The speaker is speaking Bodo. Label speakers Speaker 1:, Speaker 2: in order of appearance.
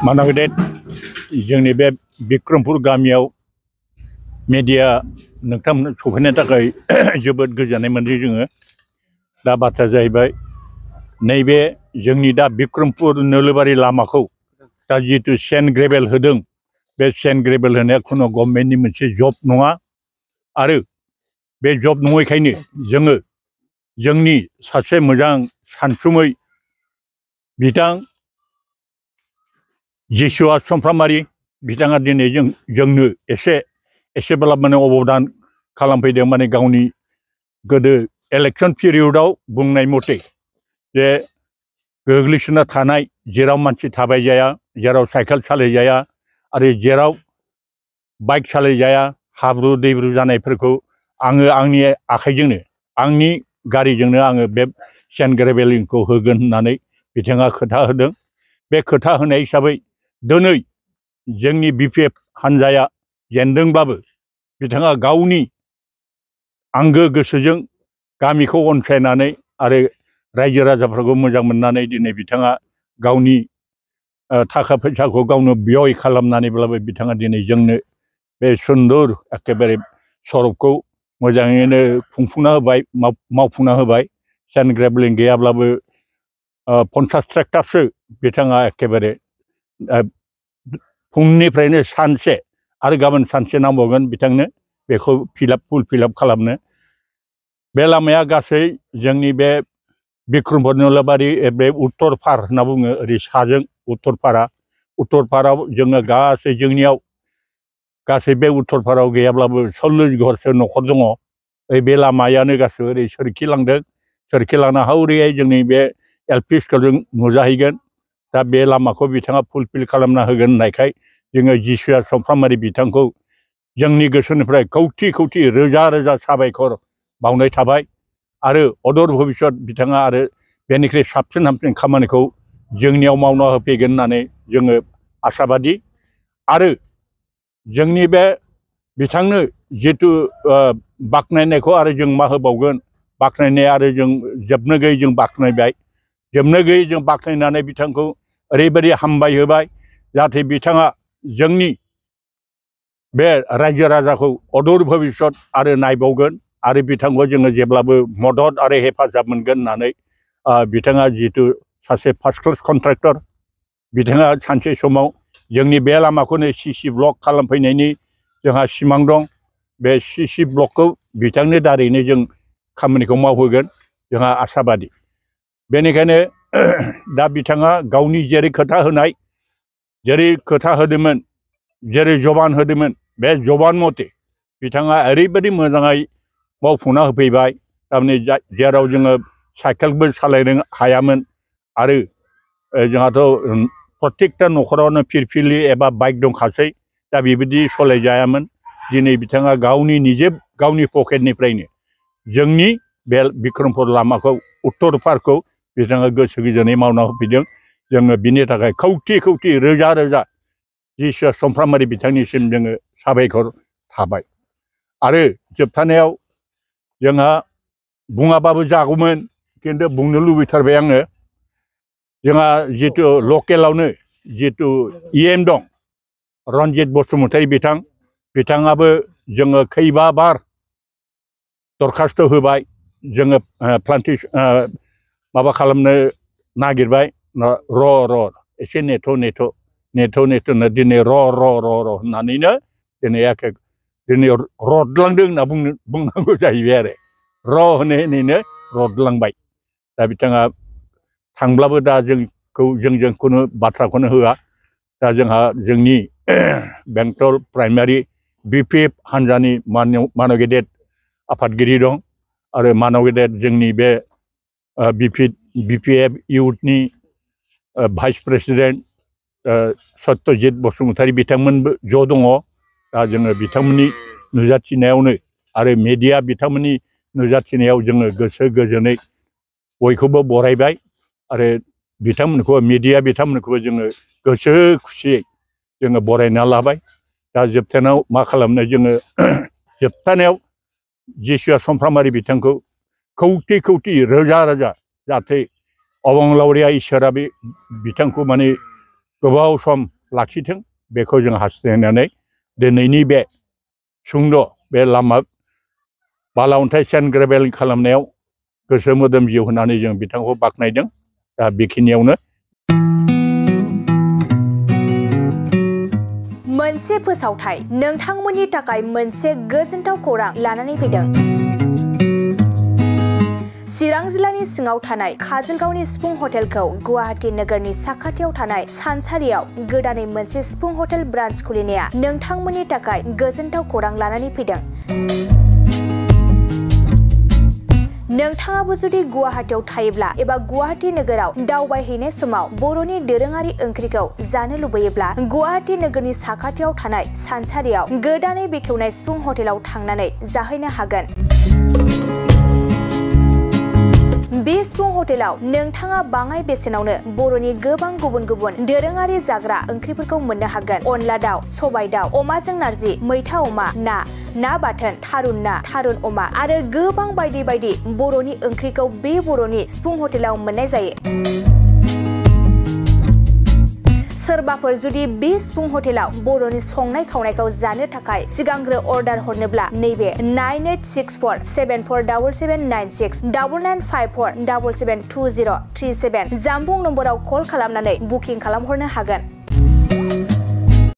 Speaker 1: मानागेदेट जोंनि बे बिक्रमपुर गामियाव मीडिया नोंथांमोन सफैनो थाखाय जोबोद गोजोननाय मोनदों जोङो। दा बाथ्राया जाहैबाय नैबे जोंनि दा बिक्रमपुर नोलोबारि लामाखौ दा जितु सेन्ड ग्रेभेल होदों बे सेन्ड ग्रेभेल होनाया खुनु गभर्नमेन्टनि मोनसे जब नङा आरो बे जब नङैखायनो जोङो जोंनि सासे मोजां सानसुमै बिथां जिसुआ समफ्रामारि बिथाङा दिनै जोंनो एसेब्ला माने अबदान खालामफैदों। माने गावनि गोदो इलेक्शन पिरियडआव बुंनाय मथे जे गोग्लैसोना थानाय जेराव मानसि थाबाय जाया, जेराव साइकेल सालायजाया आरो जेराव बाइक सालायजाया, हाब्रु दैब्रु जानायफोरखौ आङो आंनि आखाइजोंनो आंनि गारिजोंनो आङो बे सेन्ड ग्रेभेलिंखौ होगोन होननानै बिथाङा खोथा होदों। बे खोथा होनाय हिसाबै दिनै जोंनि बिपिएफ हान्जाया जेनदोंब्लाबो बिथाङा गावनि आंगो गोसोजों गामिखौ अनसायनानै आरो रायजो राजाफोरखौ मोजां मोननानै दिनै बिथाङा गावनि थाखा फैसाखौ गावनो व्यय खालामनानैब्लाबो बिथाङा दिनै जोंनो बे सुन्दर एखेबारे सरबखौ मोजाङैनो खुंफुंना होबाय, मावफुंना होबाय। सेन्ड ग्रेभेलिं गैयाब्लाबो 50 ट्रेक्टरसो बिथाङा एखेबारे फुंनिफ्रायनो सानसे आरो गाबोन सानसे नांबावगोन बिथांनो बेखौ फुल फिलआप खालामनो। बे लामाया गासै जोंनि बे बिक्रमपुर नोलोबारि बे उत्तर पार होनना बुङो, ओरै साजों उत्तरपाराव जोङो गासै जोंनियाव गासै बे उत्तरपाराव गैयाब्लाबो 40 घरसो न'खर दङ। बे लामायानो गासै ओरै सोरखिलांदों, सोरखिलांना हावरियै जोंनि बे एलपि स्कुलजों नुजाहैगोन। दा बे लामाखौ बिथाङा फुलफिल खालामना होगोन होननायखाय जोङो जिसुआ समफ्रामारि बिथांखौ जोंनि गोसोनिफ्राय खौथि खौथि रोजा रोजा साबायखर बावनाय थाबाय आरो अदर भबिष्यत बिथाङा आरो बेनिख्रुइ साबसिन हामसिन खामानिखौ जोंनियाव मावना होफैगोन होननानै जोङो आसाबादि। आरो जोंनि बे बिथांनो जितु बाख्नायनायखौ आरो जों मा होबावगोन, बाख्नायनाय आरो जों जोबनो गैयै जों बाख्नायबाय, जोबनो गैयै जों बाख्नायनानै बिथांखौ ओरैबायदि हामबाय होबाय जाहाथे बिथाङा जोंनि बे रायजो राजाखौ अदूर भबिष्यत आरो नायबावगोन आरो बिथांखौ जोङो जेब्लाबो मदद आरो हेफाजाब मोनगोन होननानै बिथाङा जितु सासे फार्स्ट क्लास कन्ट्रेक्टर, बिथाङा सानसे समाव जोंनि बे लामाखौनो सिसि ब्लक खालामफैनायनि जोंहा सिमां दं। बे सिसि ब्लकखौ बिथांनि दारैनो जों खामानिखौ मावहोगोन जोंहा आसाबादि। बेनिखायनो दा बिथाङा गावनि जेरै खोथा होनाय, जेरै खोथा होदोंमोन, जेरै जबान होदोंमोन, बे जबान मथे बिथाङा ओरैबायदि मोजाङै मावफुंना होफैबाय। थारमाने जेराव जोङो साइकेलबो सालायनो हायामोन आरो जोंहाथ' प्रत्येकता न'खरावनो फिरफिलि एबा बाइक दंखासै, दा बेबायदि सालायजायामोन। दिनै बिथाङा निजे गावनि पकेटनिफ्रायनो जोंनि बे बिक्रमपुर लामाखौ उत्तर पारखौ बिथाङा गोसो गोजोनै मावना होफैदों। जोङो बिनि थाखाय खौथि खौथि रोजा रोजा जिसुआ समफ्रामारि बिथांनिसिम जोङो साबायखर थाबाय। आरो जोबथानायाव जोंहा बुङाबाबो जागौमोन, खिन्थु बुंनो लुबैथारबाय आङो। जोंहा जितु लकेलावनो जितु EM दं रन्जित बसुमतारी बिथाङाबो जोङो खैबा बार दरखास्त होबाय, जोङो प्लान्टेसन माबा खालामनो नागिरबाय। र' एसे नेथ' दिनै र' होननानैनो दिनै दिनै रदलांदों होनना बुंनांगौ जाहैबाय आरो होनैनो रदलांबाय। दा बिथाङा थांब्लाबो दा जोंजों खुनु बाथ्राखौनो होआ। दा जोंहा जोंनि बेंटल प्राइमारि बिपिएफ हान्जानि मानगेदेर आफादगिरि दं आरो मानगेदेर जोंनि बे बिपिएफ इउथनि भाइस प्रेसिडेन्ट सत्यजित बसुमतारी बिथांमोनबो ज' दङ। दा जोङो बिथांमोननि नुजाथिनायावनो आरो मेडिया बिथांमोननि नुजाथिनायाव जोङो गोसो गोजोनै बयखौबो बरायबाय आरो बिथांमोनखौ मेडिया बिथांमोनखौबो जोङो गोसो खुसियै जोङो बरायना लाबाय। दा जोबथानायाव मा खालामनो जोङो जोबथानायाव जिसुआ समफ्रामारि बिथांखौ खौथि खौथि रोजा रोजा जाहाथे अबंलावरिया इसोरा बे बिथांखौ माने गोबाव सम लाखिथों बेखौ जों हास्थायनानै दिनैनि बे सुंद' बे लामा बाला अन्थाइ सेन्ड ग्रेभेल खालामनायाव गोसो मोदोम जिउ होनानै जों बिथांखौ बाख्नायदों। दा बेखिनियावनो
Speaker 2: मोनसे फोसावथाय नोंथांमोननि थाखाय मोनसे गोजोनथाव खौरां लानानै फैदों। चिरां जिल्लानि सिङाव थानाय काजलगावनि सिफुं हटेलखौ गुवाहाटी नोगोरनि साखाथियाव थानाय सानसारियाव गोदानै मोनसे सिफुं हटेल ब्रान्च खुलिनाया नोंथांमोननि थाखाय गोजोनथाव खौरां लानानै फैदों। नोंथाङाबो जुदि गुवाहाटीयाव थायोब्ला एबा गुवाहाटी नोगोराव दावबायहैनाय समाव बर'नि दोरोङारि ओंख्रिखौ जानो लुबैयोब्ला गुवाहाटी नोगोरनि साखाथियाव थानाय सानसारियाव गोदानै बेखेवनाय सिफुं हटेलाव थांनानै जाहैनो हागोन। बे सिफुं हटेलाव नोंथाङा बाङाय बेसेनावनो बर'नि गोबां गुबुन गुबुन दोरोङारि जाग्रा ओंख्रिफोरखौ मोननो हागोन। अनला दाउ, सबाय दाउ, अमाजों नारजि, मैथा अमा, ना बाथोन, थारुन अमा आरो गोबां बायदि बायदि बर'नि ओंख्रिखौ बे बर'नि सिफुं हटेलाव मोननाय जायो। सोरबाफोर जुदि बे सिफुं हटेलाव बर'नि संनाय खावनायखौ जानो थाखाय सिगांग्रो अर्डार हरनोब्ला नैबे 9864747796 9954772037 जामबुं नम्बराव कल खालामनानै बुकिं खालामहरनो हागोन।